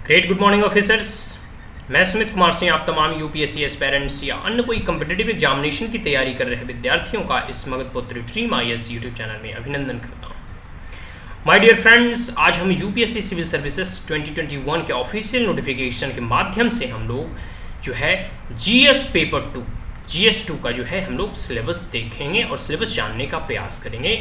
Great good morning officers. मैं सुमित कुमार सिंह आप तमाम यूपीएससी एस्पेरेंट्स या अन्य कोई कम्पिटिटिव एग्जामिनेशन की तैयारी कर रहे विद्यार्थियों का इस मगधपुत्र ड्रीम आईएएस यूट्यूब चैनल में अभिनंदन करता हूं। माय डियर फ्रेंड्स, आज हम यूपीएससी सिविल सर्विसेज 2021 के ऑफिशियल नोटिफिकेशन के माध्यम से हम लोग जो है जीएस पेपर 2 GS2 का जो है हम लोग सिलेबस देखेंगे और सिलेबस जानने का प्रयास करेंगे।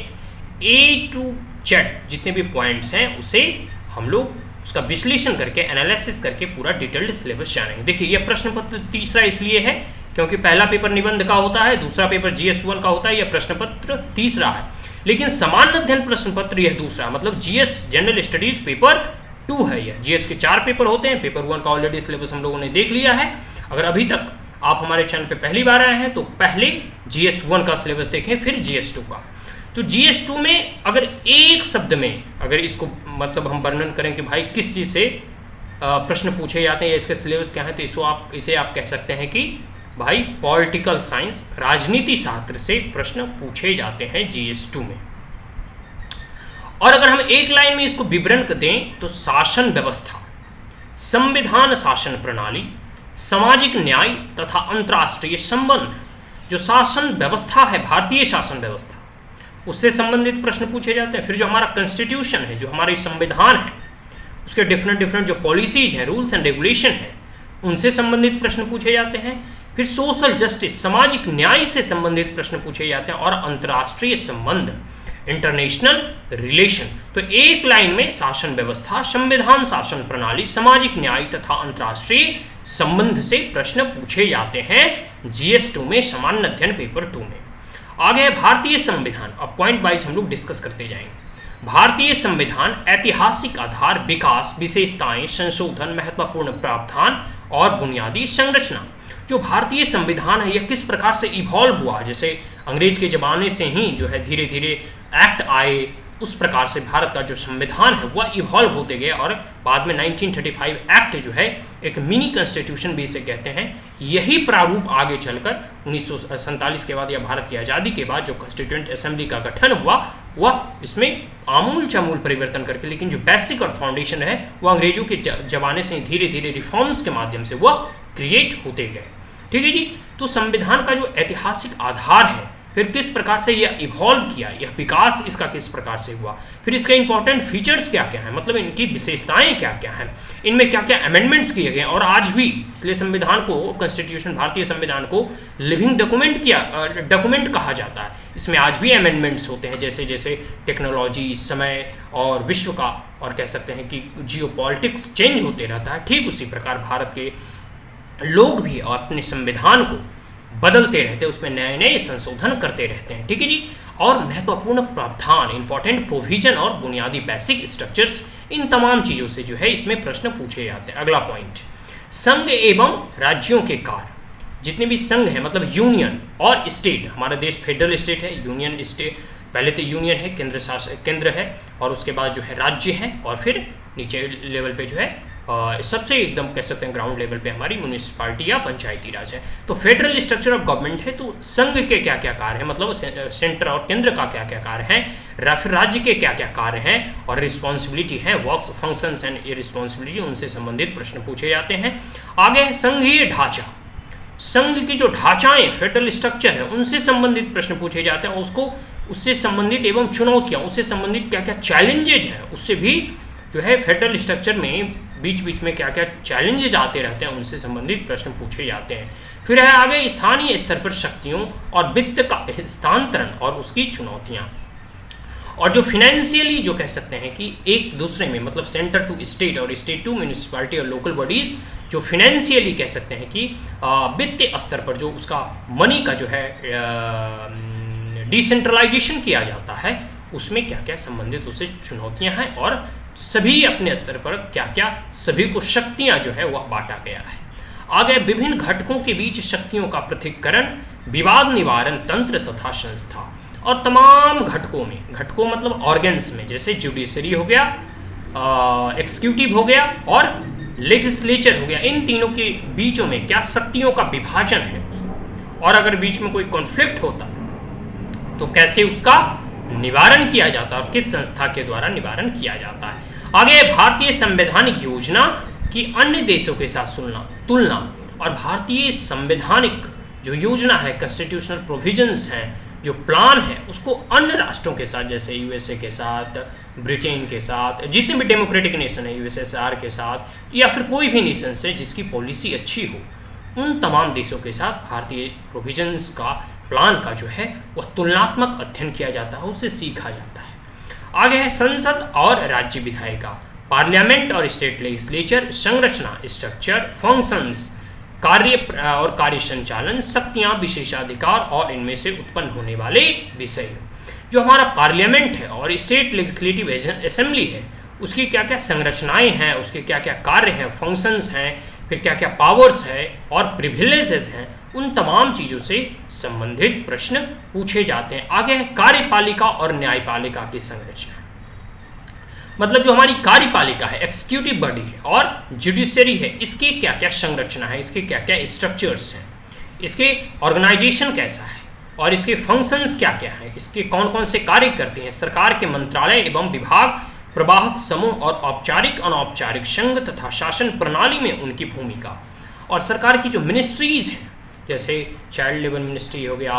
A to Z जितने भी पॉइंट्स हैं उसे हम लोग उसका विश्लेषण करके एनालिसिस करके पूरा डिटेल्ड सिलेबस जानेंगे। देखिए यह प्रश्न पत्र तीसरा इसलिए है क्योंकि पहला पेपर निबंध का होता है, दूसरा पेपर GS1 का होता है, यह प्रश्न पत्र तीसरा है। लेकिन सामान्य अध्ययन प्रश्न पत्र यह दूसरा, मतलब GS जनरल स्टडीज पेपर 2 है। यह GS के 4 पेपर होते हैं। पेपर 1 का ऑलरेडी सिलेबस हम लोगों ने देख लिया है। अगर अभी तक आप हमारे चैनल पे पहली बार आए हैं तो पहले GS1 का सिलेबस देखें, फिर GS2 का। तो GS2 में अगर एक शब्द में अगर इसको मतलब हम वर्णन करें कि भाई किस चीज़ से प्रश्न पूछे जाते हैं या इसके सिलेबस क्या है, तो इसे आप कह सकते हैं कि भाई पॉलिटिकल साइंस, राजनीति शास्त्र से प्रश्न पूछे जाते हैं GS2 में। और अगर हम एक लाइन में इसको विवरण दें तो शासन व्यवस्था, संविधान शासन प्रणाली, सामाजिक न्याय तथा अंतर्राष्ट्रीय संबंध, जो शासन व्यवस्था है, भारतीय शासन व्यवस्था, उससे संबंधित प्रश्न पूछे जाते हैं। फिर जो हमारा कॉन्स्टिट्यूशन है, जो हमारी संविधान है, उसके डिफरेंट जो पॉलिसीज हैं, रूल्स एंड रेगुलेशन है, उनसे संबंधित प्रश्न पूछे जाते हैं। फिर सोशल जस्टिस, सामाजिक न्याय से संबंधित प्रश्न पूछे जाते हैं। और अंतर्राष्ट्रीय संबंध, इंटरनेशनल रिलेशन। तो एक लाइन में शासन व्यवस्था, संविधान शासन प्रणाली, सामाजिक न्याय तथा अंतर्राष्ट्रीय संबंध से प्रश्न पूछे जाते हैं GS2 में, सामान्य अध्ययन पेपर 2 में। आगे है भारतीय संविधान। अब पॉइंट वाइज हम लोग डिस्कस करते जाएंगे। भारतीय संविधान ऐतिहासिक आधार, विकास, विशेषताएं, संशोधन, महत्वपूर्ण प्रावधान और बुनियादी संरचना। जो भारतीय संविधान है यह किस प्रकार से इवॉल्व हुआ, जैसे अंग्रेज के ज़माने से ही जो है धीरे धीरे एक्ट आए, उस प्रकार से भारत का जो संविधान है वह इवॉल्व होते गए और बाद में 1935 एक्ट जो है एक मिनी कॉन्स्टिट्यूशन भी इसे कहते हैं। यही प्रारूप आगे चलकर 1947 के बाद या भारत की आज़ादी के बाद जो कॉन्स्टिट्यूएंट असेंबली का गठन हुआ वह इसमें आमूल चमूल परिवर्तन करके, लेकिन जो बेसिक और फाउंडेशन है वह अंग्रेजों के ज़माने से धीरे धीरे रिफॉर्म्स के माध्यम से वह क्रिएट होते गए। ठीक है जी। तो संविधान का जो ऐतिहासिक आधार है, फिर किस प्रकार से यह इवॉल्व किया, यह विकास इसका किस प्रकार से हुआ, फिर इसके इंपॉर्टेंट फीचर्स क्या क्या हैं, मतलब इनकी विशेषताएं क्या क्या हैं, इनमें क्या क्या अमेंडमेंट्स किए गए और आज भी, इसलिए संविधान को, कॉन्स्टिट्यूशन, भारतीय संविधान को लिविंग डॉक्यूमेंट कहा जाता है। इसमें आज भी अमेंडमेंट्स होते हैं, जैसे जैसे टेक्नोलॉजी, समय और विश्व का, और कह सकते हैं कि जियोपॉलिटिक्स चेंज होते रहता है, ठीक उसी प्रकार भारत के लोग भी अपने संविधान को बदलते रहते हैं, उसमें नए नए संशोधन करते रहते हैं। ठीक है जी। और महत्वपूर्ण प्रावधान, इंपॉर्टेंट प्रोविजन और बुनियादी बेसिक स्ट्रक्चर्स, इन तमाम चीज़ों से जो है इसमें प्रश्न पूछे जाते हैं। अगला पॉइंट, संघ एवं राज्यों के कार्य। जितने भी संघ हैं, मतलब यूनियन और स्टेट, हमारा देश फेडरल स्टेट है, यूनियन स्टेट, पहले तो यूनियन है, केंद्र है, और उसके बाद जो है राज्य है, और फिर नीचे लेवल पे जो है सबसे एकदम कह सकते हैं ग्राउंड लेवल पे हमारी म्यूनिसिपालिटी या पंचायती राज है। तो फेडरल स्ट्रक्चर ऑफ गवर्नमेंट है, तो संघ के क्या क्या कार्य हैं, मतलब सेंटर और केंद्र का क्या क्या कार्य हैं, फिर राज्य के क्या क्या कार्य हैं और रिस्पॉन्सिबिलिटी है, वर्क्स, फंक्शंस एंड रिस्पॉन्सिबिलिटी, उनसे संबंधित प्रश्न पूछे जाते हैं। आगे है संघीय ढांचा। संघ की जो ढांचाएं, फेडरल स्ट्रक्चर है, उनसे संबंधित प्रश्न पूछे जाते हैं, और उससे संबंधित एवं चुनौतियाँ, उससे संबंधित क्या क्या चैलेंजेज हैं, उससे भी जो है फेडरल स्ट्रक्चर में बीच बीच में क्या क्या चैलेंजेज आते रहते हैं, उनसे संबंधित प्रश्न पूछे जाते हैं। फिर है आगे स्थानीय स्तर पर शक्तियों और वित्त का हस्तांतरण और उसकी चुनौतियाँ, और जो फिनेंशियली जो कह सकते हैं कि एक दूसरे में, मतलब सेंटर टू स्टेट और स्टेट टू म्यूनिसिपैलिटी और लोकल बॉडीज, जो फिनेंशियली कह सकते हैं कि वित्तीय स्तर पर जो उसका मनी का जो है डिसेंट्रलाइजेशन किया जाता है, उसमें क्या क्या संबंधित उससे चुनौतियाँ हैं, और सभी अपने स्तर पर क्या क्या सभी को शक्तियां जो है वह बांटा गया है। आगे विभिन्न घटकों के बीच शक्तियों का पृथक्करण, विवाद निवारण तंत्र तथा संस्था, और तमाम घटकों में, घटकों मतलब ऑर्गन्स में, जैसे जुडिशरी हो गया, एक्सिक्यूटिव हो गया और लेजिस्लेचर हो गया, इन तीनों के बीचों में क्या शक्तियों का विभाजन है, और अगर बीच में कोई कॉन्फ्लिक्ट होता तो कैसे उसका निवारण किया जाता है और किस संस्था के द्वारा निवारण किया जाता है। आगे भारतीय संवैधानिक योजना, कि अन्य देशों के साथ तुलना और भारतीय संवैधानिक जो योजना है, कॉन्स्टिट्यूशनल प्रोविजंस हैं, जो प्लान है, उसको अन्य राष्ट्रों के साथ जैसे यूएसए के साथ, ब्रिटेन के साथ, जितने भी डेमोक्रेटिक नेशन है यूएसएसआर के साथ, या फिर कोई भी नेशन से जिसकी पॉलिसी अच्छी हो, उन तमाम देशों के साथ भारतीय प्रोविजंस का प्लान का जो है वह तुलनात्मक अध्ययन किया जाता है, उससे सीखा जाता है। आगे है संसद और राज्य विधायिका, पार्लियामेंट और स्टेट लेजिस्लेचर, संरचना स्ट्रक्चर, फंक्शंस कार्य और कार्य संचालन, शक्तियां, विशेषाधिकार और इनमें से उत्पन्न होने वाले विषय। जो हमारा पार्लियामेंट है और स्टेट लेजिस्लेटिव असेंबली है, उसकी क्या क्या संरचनाएं हैं, उसके क्या क्या कार्य हैं, फंक्शंस हैं, फिर क्या क्या पावर्स है और प्रिविलेजेस हैं, उन तमाम चीज़ों से संबंधित प्रश्न पूछे जाते हैं। आगे है कार्यपालिका और न्यायपालिका की संरचना, मतलब जो हमारी कार्यपालिका है, एक्सिक्यूटिव बॉडी है, और जुडिशरी है, इसकी क्या क्या संरचना है, इसके क्या क्या स्ट्रक्चर्स हैं, इसके ऑर्गेनाइजेशन कैसा है और इसके फंक्शंस क्या क्या है, इसके कौन कौन से कार्य करते हैं, सरकार के मंत्रालय एवं विभाग, प्रवाहक समूह और औपचारिक अनौपचारिक संघ तथा शासन प्रणाली में उनकी भूमिका, और सरकार की जो मिनिस्ट्रीज हैं जैसे चाइल्ड लेबर मिनिस्ट्री हो गया,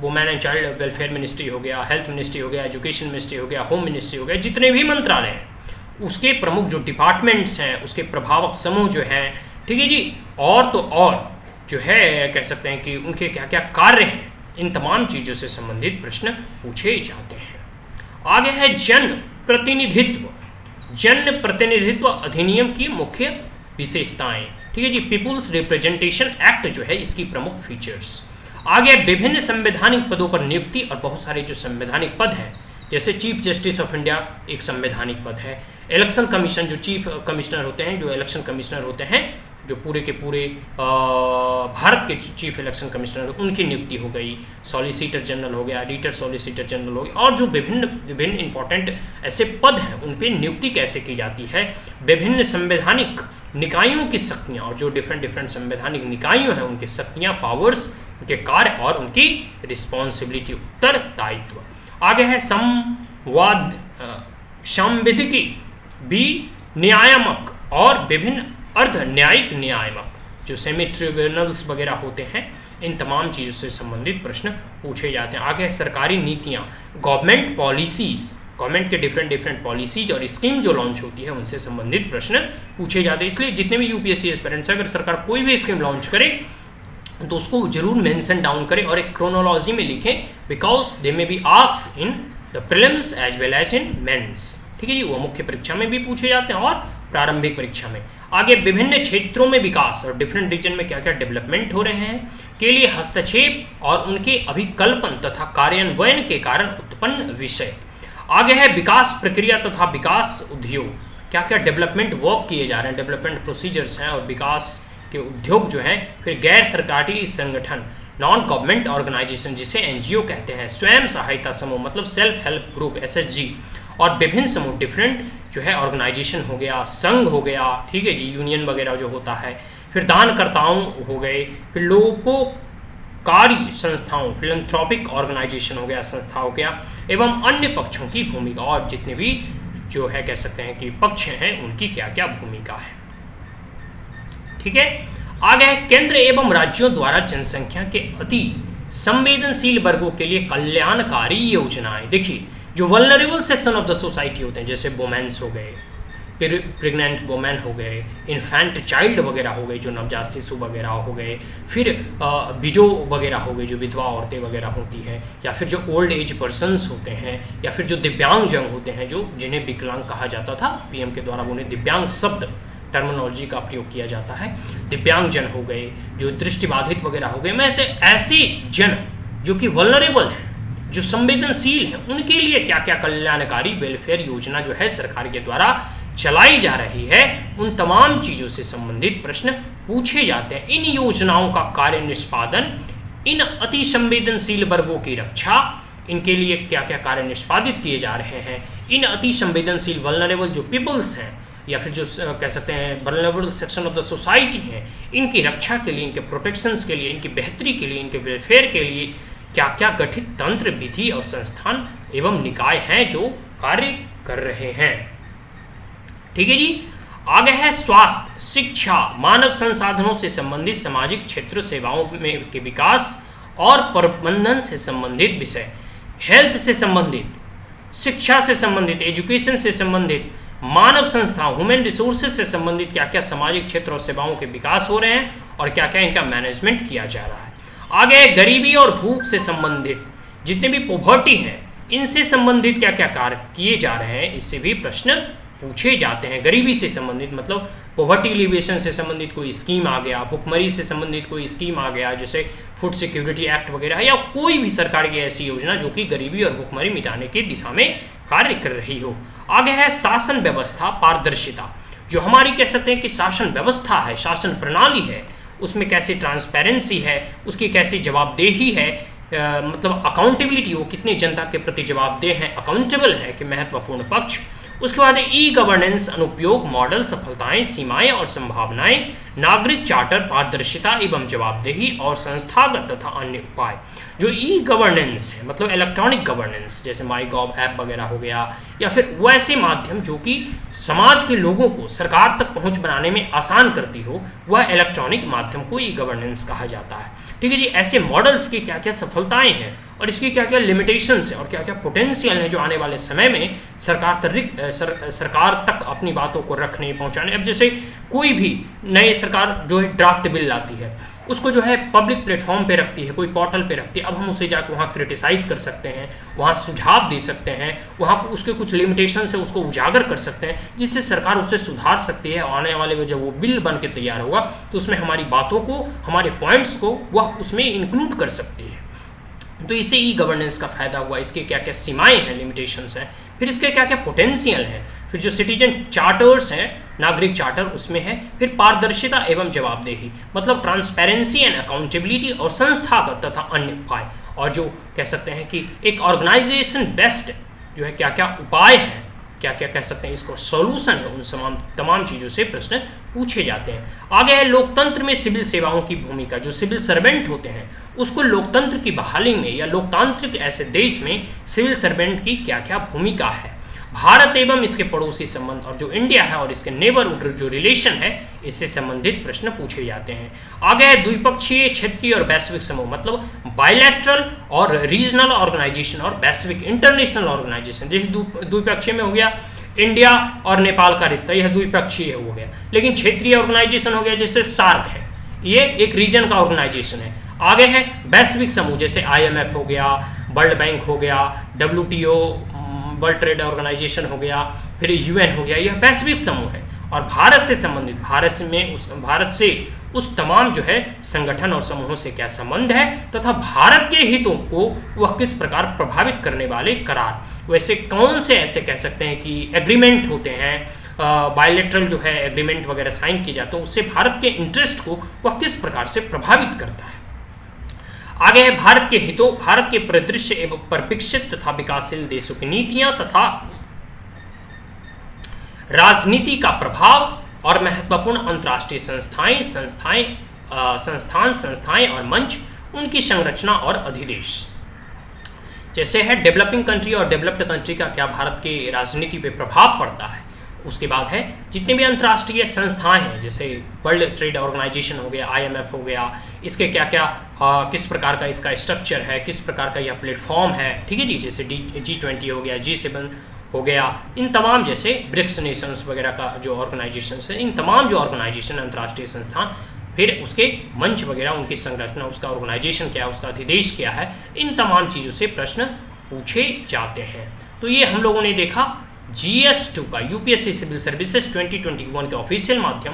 women and child welfare ministry हो गया, हेल्थ मिनिस्ट्री हो गया, एजुकेशन मिनिस्ट्री हो गया, होम मिनिस्ट्री हो गया, जितने भी मंत्रालय हैं उसके प्रमुख जो डिपार्टमेंट्स हैं, उसके प्रभावक समूह जो हैं, ठीक है जी, और तो और जो है कह सकते हैं कि उनके क्या क्या कार्य हैं, इन तमाम चीज़ों से संबंधित प्रश्न पूछे जाते हैं। आगे है जन प्रतिनिधित्व, जन प्रतिनिधित्व अधिनियम की मुख्य विशेषताएं, ठीक है जी, पीपुल्स रिप्रेजेंटेशन एक्ट जो है इसकी प्रमुख फीचर्स। आगे विभिन्न संवैधानिक पदों पर नियुक्ति और बहुत सारे जो संवैधानिक पद हैं, जैसे चीफ जस्टिस ऑफ इंडिया एक संवैधानिक पद है, इलेक्शन कमीशन जो चीफ कमिश्नर होते हैं, जो इलेक्शन कमिश्नर होते हैं, जो पूरे के पूरे भारत के चीफ इलेक्शन कमिश्नर उनकी नियुक्ति हो गई, सॉलिसिटर जनरल हो गया, एडिटर सॉलिसिटर जनरल हो गया, और जो विभिन्न इंपॉर्टेंट ऐसे पद हैं उन पर नियुक्ति कैसे की जाती है, विभिन्न संवैधानिक निकायों की शक्तियाँ, और जो डिफरेंट संवैधानिक निकायों हैं उनके शक्तियाँ, पावर्स, उनके कार्य और उनकी रिस्पॉन्सिबिलिटी, उत्तरदायित्व। आगे है संवाद संविधिकी विनियामक और विभिन्न अर्ध न्यायिक नियामक, जो सेमी ट्रिब्यूनल्स वगैरह होते हैं, इन तमाम चीज़ों से संबंधित प्रश्न पूछे जाते हैं। आगे है सरकारी नीतियाँ, गवर्नमेंट पॉलिसीज़, गवर्नमेंट के डिफरेंट पॉलिसीज और स्कीम जो लॉन्च होती है उनसे संबंधित प्रश्न पूछे जाते हैं। इसलिए जितने भी यूपीएससी एस्पिरेंट्स हैं, अगर सरकार कोई भी स्कीम लॉन्च करे तो उसको जरूर मेंशन डाउन करें और एक क्रोनोलॉजी में लिखें, because they may be asked in the prelims as well as in mains, ठीक है जी, वो मुख्य परीक्षा में भी पूछे जाते हैं और प्रारंभिक परीक्षा में। आगे विभिन्न क्षेत्रों में विकास और डिफरेंट रीजन में क्या क्या डेवलपमेंट हो रहे हैं के लिए हस्तक्षेप और उनके अभिकल्पन तथा कार्यान्वयन के कारण उत्पन्न विषय। आगे है विकास प्रक्रिया तथा विकास उद्योग, क्या क्या डेवलपमेंट वर्क किए जा रहे हैं, डेवलपमेंट प्रोसीजर्स हैं और विकास के उद्योग जो हैं। फिर गैर सरकारी संगठन, नॉन गवर्नमेंट ऑर्गेनाइजेशन जिसे एनजीओ कहते हैं, स्वयं सहायता समूह मतलब सेल्फ हेल्प ग्रुप एसएचजी, और विभिन्न समूह डिफरेंट जो है ऑर्गेनाइजेशन हो गया, संघ हो गया, ठीक है जी, यूनियन वगैरह जो होता है। फिर दानकर्ताओं हो गए, फिर लोकोपकारी संस्थाओं, फिलैंथ्रोपिक ऑर्गेनाइजेशन हो गया, संस्था हो गया, एवं अन्य पक्षों की भूमिका, और जितने भी जो है कह सकते हैं कि पक्ष हैं उनकी क्या क्या भूमिका है, ठीक है। आगे है केंद्र एवं राज्यों द्वारा जनसंख्या के अति संवेदनशील वर्गों के लिए कल्याणकारी योजनाएं। देखिए जो vulnerable section of the society होते हैं, जैसे वोमेन्स हो गए, फिर प्रेग्नेंट वोमेन हो गए, इन्फेंट चाइल्ड वगैरह हो गए, जो नवजात शिशु वगैरह हो गए, फिर विडो वगैरह हो गई, जो विधवा औरतें वगैरह होती हैं, या फिर जो ओल्ड एज पर्सन्स होते हैं, या फिर जो दिव्यांग जन होते हैं, जो जिन्हें विकलांग कहा जाता था, पीएम के द्वारा उन्हें दिव्यांग शब्द टर्मिनोलॉजी का प्रयोग किया जाता है। दिव्यांग जन हो गए, जो दृष्टिबाधित वगैरह हो गए, मैं ऐसे जन जो कि वल्नरेबल हैं, जो संवेदनशील हैं, उनके लिए क्या क्या कल्याणकारी वेलफेयर योजना जो है सरकार के द्वारा चलाई जा रही है, उन तमाम चीज़ों से संबंधित प्रश्न पूछे जाते हैं। इन योजनाओं का कार्य निष्पादन, इन अति संवेदनशील वर्गों की रक्षा, इनके लिए क्या क्या कार्य निष्पादित किए जा रहे हैं, इन अति संवेदनशील वल्नरेबल जो पीपल्स हैं, या फिर जो कह सकते हैं vulnerable section of the society हैं, इनकी रक्षा के लिए, इनके प्रोटेक्शंस के लिए, इनकी बेहतरी के लिए, इनके वेलफेयर के लिए क्या क्या गठित तंत्र, विधि और संस्थान एवं निकाय हैं जो कार्य कर रहे हैं, ठीक है जी। आगे है स्वास्थ्य, शिक्षा, मानव संसाधनों से संबंधित सामाजिक क्षेत्र सेवाओं में के विकास और प्रबंधन से संबंधित विषय, हेल्थ से संबंधित, शिक्षा से संबंधित, एजुकेशन से संबंधित, मानव संस्थाओं ह्यूमन रिसोर्सेज से संबंधित क्या क्या सामाजिक क्षेत्र और सेवाओं के विकास हो रहे हैं और क्या क्या इनका मैनेजमेंट किया जा रहा है। आगे गरीबी और भूख से संबंधित जितने भी पॉवर्टी हैं इनसे संबंधित क्या क्या कार्य किए जा रहे हैं, इससे भी प्रश्न पूछे जाते हैं। गरीबी से संबंधित मतलब पॉवर्टी एलिवेशन से संबंधित कोई स्कीम आ गया, भुखमरी से संबंधित कोई स्कीम आ गया जैसे फूड सिक्योरिटी एक्ट वगैरह, या कोई भी सरकार की ऐसी योजना जो कि गरीबी और भुखमरी मिटाने की दिशा में कार्य कर रही हो। आगे है शासन व्यवस्था पारदर्शिता, जो हमारी कह सकते हैं कि शासन व्यवस्था है, शासन प्रणाली है, उसमें कैसी ट्रांसपेरेंसी है, उसकी कैसी जवाबदेही है, मतलब अकाउंटेबिलिटी, वो कितनी जनता के प्रति जवाबदेह है, अकाउंटेबल है कि महत्वपूर्ण पक्ष। उसके बाद ई गवर्नेंस, अनुपयोग, मॉडल, सफलताएं, सीमाएं और संभावनाएं, नागरिक चार्टर, पारदर्शिता एवं जवाबदेही और संस्थागत तथा अन्य उपाय। जो ई गवर्नेंस है मतलब इलेक्ट्रॉनिक गवर्नेंस, जैसे माई गॉव ऐप वगैरह हो गया, या फिर वैसे माध्यम जो कि समाज के लोगों को सरकार तक पहुंच बनाने में आसान करती हो, वह इलेक्ट्रॉनिक माध्यम को ई गवर्नेंस कहा जाता है। ठीक है जी, ऐसे मॉडल्स की क्या क्या सफलताएं हैं और इसकी क्या क्या लिमिटेशंस हैं और क्या क्या पोटेंशियल है जो आने वाले समय में सरकार तक अपनी बातों को रखने पहुंचाने। अब जैसे कोई भी नई सरकार जो है ड्राफ्ट बिल लाती है, उसको जो है पब्लिक प्लेटफॉर्म पे रखती है, कोई पोर्टल पे रखती है। अब हम उसे जाकर वहाँ क्रिटिसाइज कर सकते हैं, वहाँ सुझाव दे सकते हैं, वहाँ उसके कुछ लिमिटेशन से उसको उजागर कर सकते हैं, जिससे सरकार उसे सुधार सकती है। आने वाले में जब वो बिल बन के तैयार होगा तो उसमें हमारी बातों को, हमारे पॉइंट्स को वह उसमें इंक्लूड कर सकती है। तो इसे ई गवर्नेंस का फायदा हुआ। इसके क्या क्या सीमाएं हैं, लिमिटेशंस हैं, फिर इसके क्या क्या पोटेंशियल है, फिर जो सिटीजन चार्टर्स हैं, नागरिक चार्टर उसमें है, फिर पारदर्शिता एवं जवाबदेही मतलब ट्रांसपेरेंसी एंड अकाउंटेबिलिटी और संस्थागत तथा अन्य उपाय, और जो कह सकते हैं कि एक ऑर्गेनाइजेशन बेस्ड जो है क्या क्या उपाय हैं, क्या क्या कह सकते हैं इसको सॉल्यूशन है, उन तमाम चीज़ों से प्रश्न पूछे जाते हैं। आगे है लोकतंत्र में सिविल सेवाओं की भूमिका। जो सिविल सर्वेंट होते हैं उसको लोकतंत्र की बहाली में या लोकतांत्रिक ऐसे देश में सिविल सर्वेंट की क्या क्या भूमिका है। भारत एवं इसके पड़ोसी संबंध और जो इंडिया है और इसके नेबरहुड जो रिलेशन है, इससे संबंधित प्रश्न पूछे जाते हैं। आगे है द्विपक्षीय, क्षेत्रीय और वैश्विक समूह मतलब बायलैटरल और रीजनल ऑर्गेनाइजेशन और वैश्विक इंटरनेशनल ऑर्गेनाइजेशन। जैसे द्विपक्षीय में हो गया इंडिया और नेपाल का रिश्ता, यह द्विपक्षीय हो गया। लेकिन क्षेत्रीय ऑर्गेनाइजेशन हो गया जैसे सार्क है, ये एक रीजन का ऑर्गेनाइजेशन है। आगे है वैश्विक समूह जैसे IMF हो गया, वर्ल्ड बैंक हो गया, WTO वर्ल्ड ट्रेड ऑर्गेनाइजेशन हो गया, फिर UN हो गया, यह वैश्विक समूह है। और भारत से संबंधित, भारत से उस तमाम जो है संगठन और समूहों से क्या संबंध है तथा भारत के हितों को वह किस प्रकार प्रभावित करने वाले करार, वैसे कौन से ऐसे कह सकते हैं कि एग्रीमेंट होते हैं, बायलैटरल जो है एग्रीमेंट वगैरह साइन किए जाते हैं, उससे भारत के इंटरेस्ट को वह किस प्रकार से प्रभावित करता है। आगे है भारत के हितों, भारत के परिदृश्य एवं परिप्रेक्ष्य तथा विकासशील देशों की नीतियां तथा राजनीति का प्रभाव और महत्वपूर्ण अंतर्राष्ट्रीय संस्थाएं और मंच, उनकी संरचना और अधिदेश। जैसे है डेवलपिंग कंट्री और डेवलप्ड कंट्री का क्या भारत के राजनीति पे प्रभाव पड़ता है। उसके बाद है जितने भी अंतर्राष्ट्रीय संस्थाएं हैं जैसे वर्ल्ड ट्रेड ऑर्गेनाइजेशन हो गया, IMF हो गया, इसके क्या क्या किस प्रकार का इसका स्ट्रक्चर है, किस प्रकार का यह प्लेटफॉर्म है। ठीक है जी, जैसे G20 हो गया, G7 हो गया, इन तमाम जैसे ब्रिक्स नेशंस वगैरह का जो ऑर्गेनाइजेशन है, इन तमाम जो ऑर्गेनाइजेशन अंतर्राष्ट्रीय संस्थान, फिर उसके मंच वगैरह, उनकी संरचना, उसका ऑर्गेनाइजेशन क्या है, उसका अधिदेश क्या है, इन तमाम चीज़ों से प्रश्न पूछे जाते हैं। तो ये हम लोगों ने देखा GS2 का UPSC सिविल सर्विसेज 2021 के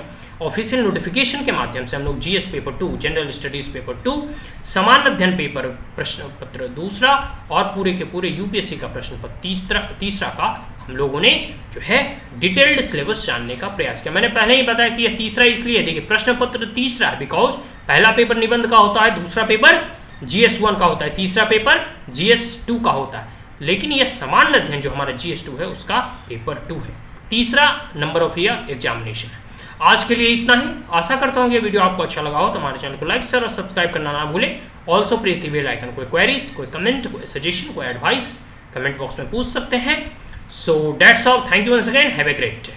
ऑफिशियल नोटिफिकेशन के माध्यम से हम लोग GS paper 2 general studies paper 2 सामान्य अध्ययन पेपर प्रश्न पत्र दूसरा और पूरे के पूरे UPSC का प्रश्न पत्र तीसरा का हम लोगों ने जो है डिटेल्ड सिलेबस जानने का प्रयास किया। मैंने पहले ही बताया कि यह तीसरा इसलिए, देखिए प्रश्न पत्र तीसरा है बिकॉज पहला पेपर निबंध का होता है, दूसरा पेपर GS1 का होता है, तीसरा पेपर GS2 का होता है। लेकिन यह सामान्य अध्ययन जो हमारा GS2 है उसका पेपर 2 है, तीसरा नंबर ऑफ ईयर एग्जामिनेशन है। आज के लिए इतना ही। आशा करता हूँ कि वीडियो आपको अच्छा लगा हो तो हमारे चैनल को लाइक शेयर और सब्सक्राइब करना ना भूलें। Also press the bell icon. कोई क्वेरीज, कोई कमेंट, कोई सजेशन, कोई एडवाइस कमेंट बॉक्स में पूछ सकते हैं। So that's all, thank you once again, have a great day.